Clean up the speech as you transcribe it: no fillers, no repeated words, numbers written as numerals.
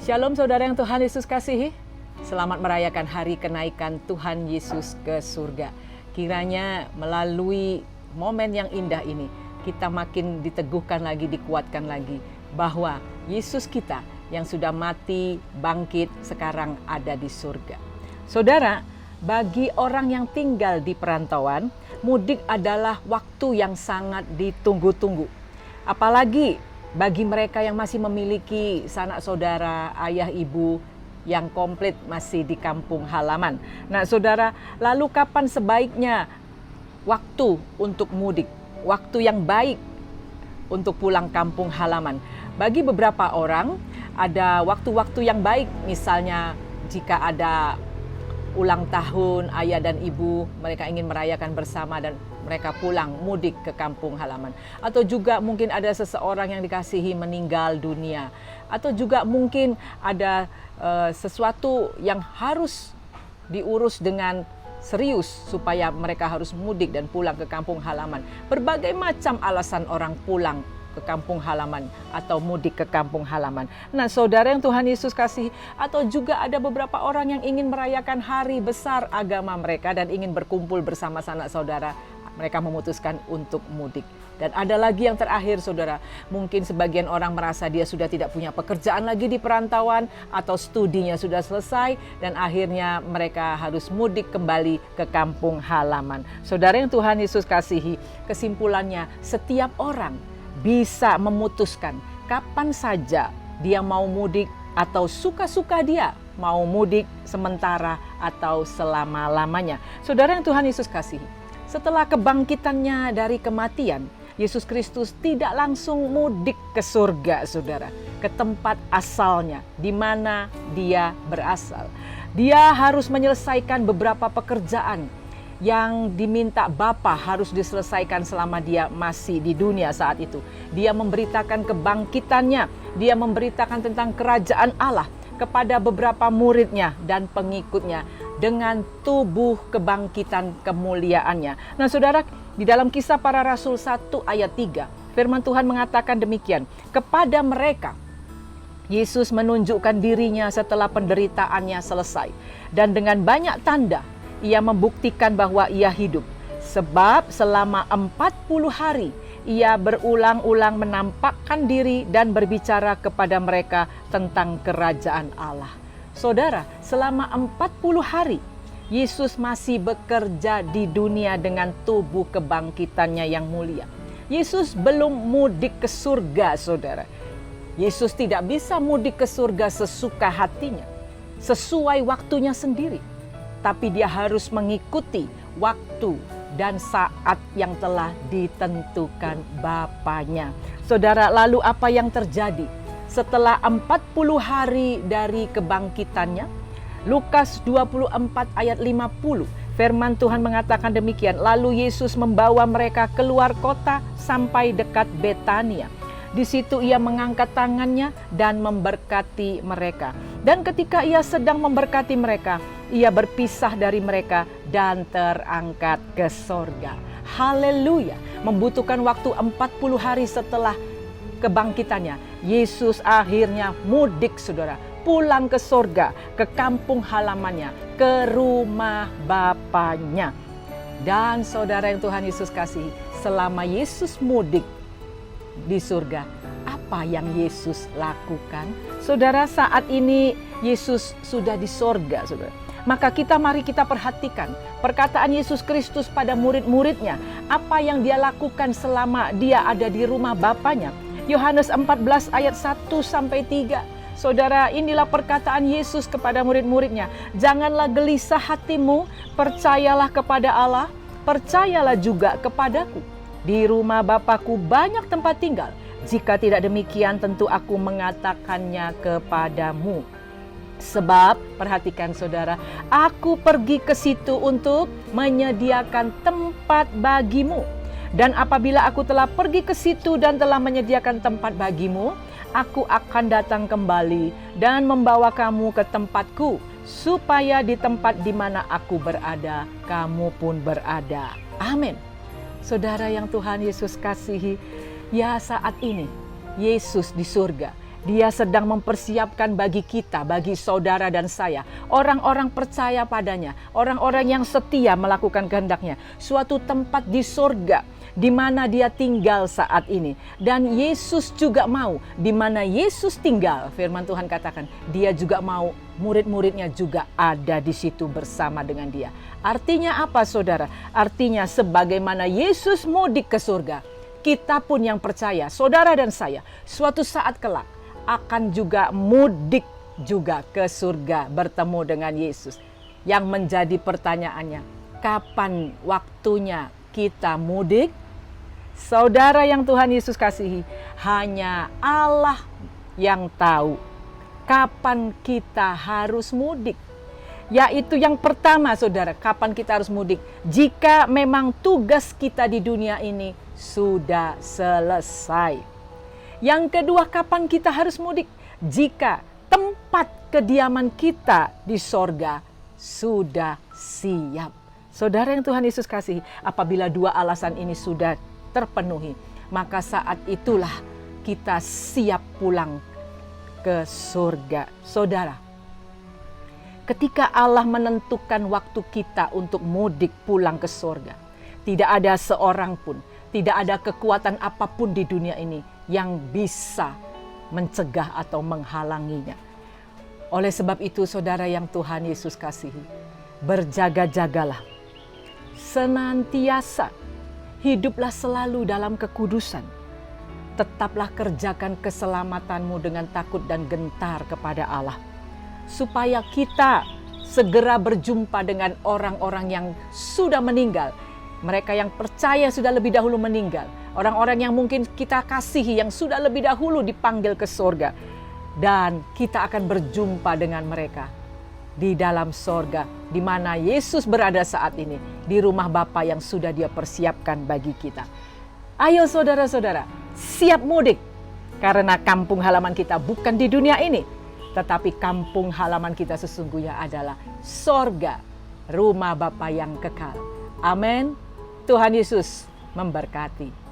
Shalom saudara yang Tuhan Yesus kasihi. Selamat merayakan hari kenaikan Tuhan Yesus ke surga. Kiranya melalui momen yang indah ini, kita makin diteguhkan lagi, dikuatkan lagi. Bahwa Yesus kita yang sudah mati, bangkit, sekarang ada di surga. Saudara, bagi orang yang tinggal di perantauan, mudik adalah waktu yang sangat ditunggu-tunggu. Apalagi bagi mereka yang masih memiliki sanak saudara, ayah ibu yang komplit masih di kampung halaman. Nah saudara, lalu kapan sebaiknya waktu untuk mudik? Waktu yang baik untuk pulang kampung halaman. Bagi beberapa orang ada waktu-waktu yang baik, misalnya jika ada ulang tahun ayah dan ibu, mereka ingin merayakan bersama dan mereka pulang mudik ke kampung halaman. Atau juga mungkin ada seseorang yang dikasihi meninggal dunia. Atau juga mungkin ada sesuatu yang harus diurus dengan serius supaya mereka harus mudik dan pulang ke kampung halaman. Berbagai macam alasan orang pulang ke kampung halaman atau mudik ke kampung halaman. Nah saudara yang Tuhan Yesus kasih, atau juga ada beberapa orang yang ingin merayakan hari besar agama mereka dan ingin berkumpul bersama sanak saudara, mereka memutuskan untuk mudik. Dan ada lagi yang terakhir saudara, mungkin sebagian orang merasa dia sudah tidak punya pekerjaan lagi di perantauan atau studinya sudah selesai dan akhirnya mereka harus mudik kembali ke kampung halaman. Saudara yang Tuhan Yesus kasihi, kesimpulannya setiap orang bisa memutuskan kapan saja dia mau mudik atau suka-suka dia mau mudik sementara atau selama-lamanya. Saudara yang Tuhan Yesus kasihi, setelah kebangkitannya dari kematian, Yesus Kristus tidak langsung mudik ke surga, saudara, ke tempat asalnya, di mana dia berasal. Dia harus menyelesaikan beberapa pekerjaan yang diminta Bapa harus diselesaikan selama dia masih di dunia saat itu. Dia memberitakan kebangkitannya, dia memberitakan tentang kerajaan Allah kepada beberapa muridnya dan pengikutnya dengan tubuh kebangkitan kemuliaannya. Nah saudara, di dalam Kisah Para Rasul 1 ayat 3, firman Tuhan mengatakan demikian, kepada mereka Yesus menunjukkan dirinya setelah penderitaannya selesai, dan dengan banyak tanda ia membuktikan bahwa ia hidup. Sebab selama 40 hari ia berulang-ulang menampakkan diri dan berbicara kepada mereka tentang kerajaan Allah. Saudara, selama 40 hari Yesus masih bekerja di dunia dengan tubuh kebangkitannya yang mulia. Yesus belum mudik ke surga, saudara. Yesus tidak bisa mudik ke surga sesuka hatinya, sesuai waktunya sendiri. Tapi dia harus mengikuti waktu dan saat yang telah ditentukan Bapanya. Saudara, lalu apa yang terjadi setelah 40 hari dari kebangkitannya? Lukas 24 ayat 50, firman Tuhan mengatakan demikian. Lalu Yesus membawa mereka keluar kota sampai dekat Betania. Di situ ia mengangkat tangannya dan memberkati mereka. Dan ketika ia sedang memberkati mereka, ia berpisah dari mereka dan terangkat ke sorga. Haleluya. Membutuhkan waktu 40 hari setelah kebangkitannya, Yesus akhirnya mudik, saudara, pulang ke sorga, ke kampung halamannya, ke rumah Bapanya. Dan saudara yang Tuhan Yesus kasihi, selama Yesus mudik di surga, apa yang Yesus lakukan? Saudara, saat ini Yesus sudah di sorga, saudara. Maka mari kita perhatikan perkataan Yesus Kristus pada murid-muridnya. Apa yang dia lakukan selama dia ada di rumah Bapanya. Yohanes 14 ayat 1-3. Saudara, inilah perkataan Yesus kepada murid-muridnya. Janganlah gelisah hatimu, percayalah kepada Allah, percayalah juga kepadaku. Di rumah Bapa-Ku banyak tempat tinggal. Jika tidak demikian, tentu aku mengatakannya kepadamu. Sebab, perhatikan saudara, aku pergi ke situ untuk menyediakan tempat bagimu. Dan apabila aku telah pergi ke situ dan telah menyediakan tempat bagimu, aku akan datang kembali dan membawa kamu ke tempatku, supaya di tempat di mana aku berada, kamu pun berada. Amin. Saudara yang Tuhan Yesus kasihi, ya saat ini Yesus di surga Dia sedang mempersiapkan bagi kita, bagi saudara dan saya, orang-orang percaya padanya, orang-orang yang setia melakukan kehendak-Nya, suatu tempat di sorga di mana dia tinggal saat ini. Dan Yesus juga mau, di mana Yesus tinggal, firman Tuhan katakan, dia juga mau murid-muridnya juga ada di situ bersama dengan dia. Artinya apa, saudara? Artinya sebagaimana Yesus mudik ke surga, kita pun yang percaya, saudara dan saya, suatu saat kelak akan juga mudik juga ke surga bertemu dengan Yesus. Yang menjadi pertanyaannya, kapan waktunya kita mudik? Saudara yang Tuhan Yesus kasihi, hanya Allah yang tahu kapan kita harus mudik. Yaitu yang pertama, saudara, kapan kita harus mudik? Jika memang tugas kita di dunia ini sudah selesai. Yang kedua, kapan kita harus mudik? Jika tempat kediaman kita di sorga sudah siap. Saudara yang Tuhan Yesus kasihi, apabila dua alasan ini sudah terpenuhi, maka saat itulah kita siap pulang ke surga. Saudara, ketika Allah menentukan waktu kita untuk mudik pulang ke surga, tidak ada seorang pun, tidak ada kekuatan apapun di dunia ini yang bisa mencegah atau menghalanginya. Oleh sebab itu, saudara yang Tuhan Yesus kasihi, berjaga-jagalah, senantiasa hiduplah selalu dalam kekudusan. Tetaplah kerjakan keselamatanmu dengan takut dan gentar kepada Allah, supaya kita segera berjumpa dengan orang-orang yang sudah meninggal. Mereka yang percaya sudah lebih dahulu meninggal. Orang-orang yang mungkin kita kasihi yang sudah lebih dahulu dipanggil ke surga. Dan kita akan berjumpa dengan mereka di dalam surga, di mana Yesus berada saat ini, di rumah Bapa yang sudah Dia persiapkan bagi kita. Ayo saudara-saudara, siap mudik. Karena kampung halaman kita bukan di dunia ini, tetapi kampung halaman kita sesungguhnya adalah surga, rumah Bapa yang kekal. Amin. Tuhan Yesus memberkati.